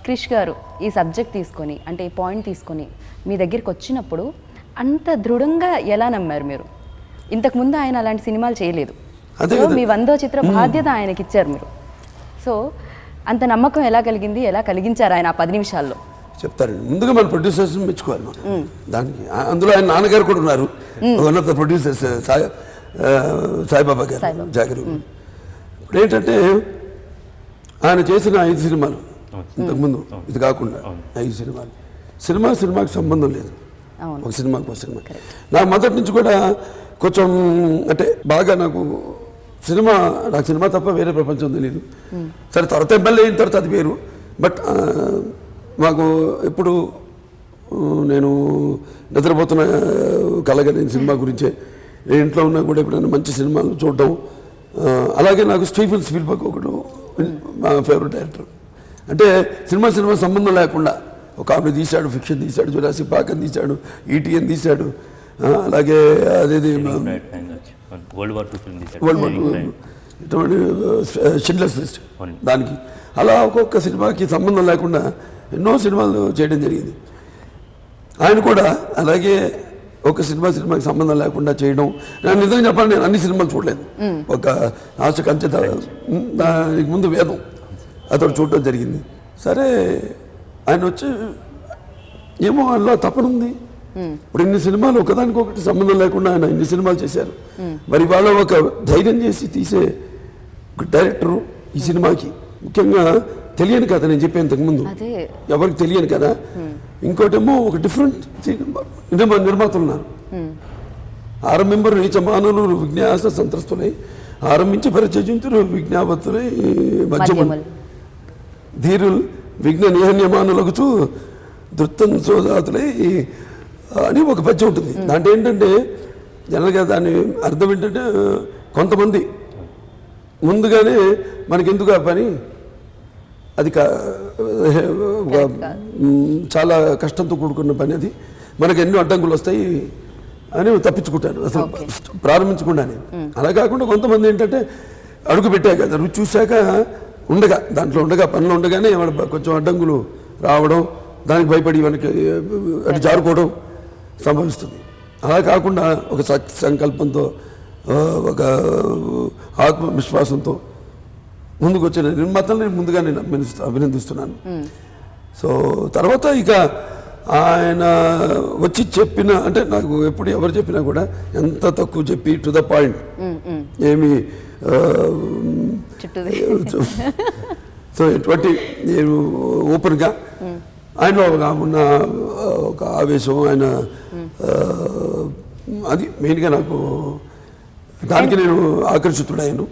క్రిష్ గారు ఈ సబ్జెక్ట్ తీసుకొని అంటే ఈ పాయింట్ తీసుకొని మీ దగ్గరికి వచ్చినప్పుడు అంత దృఢంగా ఎలా నమ్మారు మీరు? ఇంతకుముందు ఆయన అలాంటి సినిమాలు చేయలేదు. సో మీ 100వ చిత్ర బాధ్యత ఆయనకి ఇచ్చారు మీరు. సో అంత నమ్మకం ఎలా కలిగింది, ఎలా కలిగించారు ఆయన ఆ 10 నిమిషాల్లో? చెప్తారండి. ముందుగా మన ప్రొడ్యూసర్స్ మెచ్చుకోవాలి మనం దానికి. అందులో ఆయన నాన్నగారు కూడా ఉన్నారు, one of the producers Saibaba గారు జాగరు. ఇప్పుడు ఏంటంటే ఆయన చేసిన 5 సినిమాలు ఇంతకుముందు ఇది కాకుండా 5 సినిమాలు సినిమాకి సంబంధం లేదు. ఒక సినిమా నా మొదటి నుంచి కూడా కొంచెం అంటే బాగా నాకు సినిమా తప్ప వేరే ప్రపంచం తెలియదు. సరే తర్వాత ఎమ్మెల్యే అయిన తర్వాత అది వేరు. బట్ మాకు ఎప్పుడు నేను నిద్రపోతున్న కలగని సినిమా గురించే, నేను ఇంట్లో ఉన్నా కూడా ఎప్పుడైనా మంచి సినిమాలు చూడడం. అలాగే నాకు స్టీఫెన్ స్పీల్బర్గ్ ఒకడు మా ఫేవరెట్ డైరెక్టర్. అంటే సినిమా సంబంధం లేకుండా ఒక ఆమె తీశాడు, ఫిక్షన్ తీశాడు, జురాసిక్ పార్క్ అని తీశాడు, ఈటీఎన్ తీశాడు, అలాగే అదేది వరల్డ్ వార్ ఇటువంటి షిండ్లర్స్ లిస్ట్ దానికి. అలా ఒక్కొక్క సినిమాకి సంబంధం లేకుండా ఎన్నో సినిమాలు చేయడం జరిగింది. ఆయన కూడా అలాగే ఒక సినిమాకి సంబంధం లేకుండా చేయడం. నేను నిజంగా చెప్పాలి, నేను అన్ని సినిమాలు చూడలేదు. ఒక ఆశ కంచె దానికి ముందు వేదం అతడు చూడటం జరిగింది. సరే ఆయన వచ్చి ఏమో అందులో తపనుంది. ఇప్పుడు ఇన్ని సినిమాలు ఒకదానికొకటి సంబంధం లేకుండా ఆయన ఇన్ని సినిమాలు చేశారు. మరి వాళ్ళ ఒక ధైర్యం చేసి తీసే ఒక డైరెక్టరు ఈ సినిమాకి ముఖ్యంగా తెలియని కదా, నేను చెప్పే ఇంతకుముందు ఎవరికి తెలియని కదా. ఇంకోటేమో ఒక డిఫరెంట్ నిర్మాతలు ఉన్నారు. ఆరంభింపరు నీచ మానవులు విజ్ఞాస సంత్రస్తులై ఆరంభించి పరిచయించురు విజ్ఞాపతులై మధ్యములు ధీరులు విఘ్న నిహన్యమానులగుచు దృత్తం సోదాతులై అని ఒక పద్యం ఉంటుంది. దాంట్లో ఏంటంటే జనరల్గా దాని అర్థం ఏంటంటే కొంతమంది ముందుగానే మనకెందుకు ఆ పని, అది చాలా కష్టంతో కూడుకున్న పని, అది మనకు ఎన్నో అడ్డంకులు వస్తాయి అని తప్పించుకుంటారు అసలు ప్రారంభించకుండానే. అలా కాకుండా కొంతమంది ఏంటంటే అడుగు పెట్టాక రుచి చూశాక దాంట్లో పనులు ఉండగానే కొంచెం అడ్డంకులు రావడం, దానికి భయపడి మనకి అటు జారుకోవడం సంభవిస్తుంది. అలా కాకుండా ఒక సంకల్పంతో ఒక ఆత్మవిశ్వాసంతో ముందుకు వచ్చిన నిర్మాతలు నేను ముందుగా అభినందిస్తున్నాను. సో తర్వాత ఇక ఆయన వచ్చి చెప్పిన అంటే నాకు ఎప్పుడు ఎవరు చెప్పినా కూడా ఎంత తక్కువ చెప్పి టు ద పాయింట్, ఏమి సో ఎటువంటి నేను ఓపెన్గా ఆయనలో ఉన్న ఒక ఆవేశం, ఆయన అది మెయిన్గా నాకు దానికి నేను ఆకర్షితుడయ్యాను.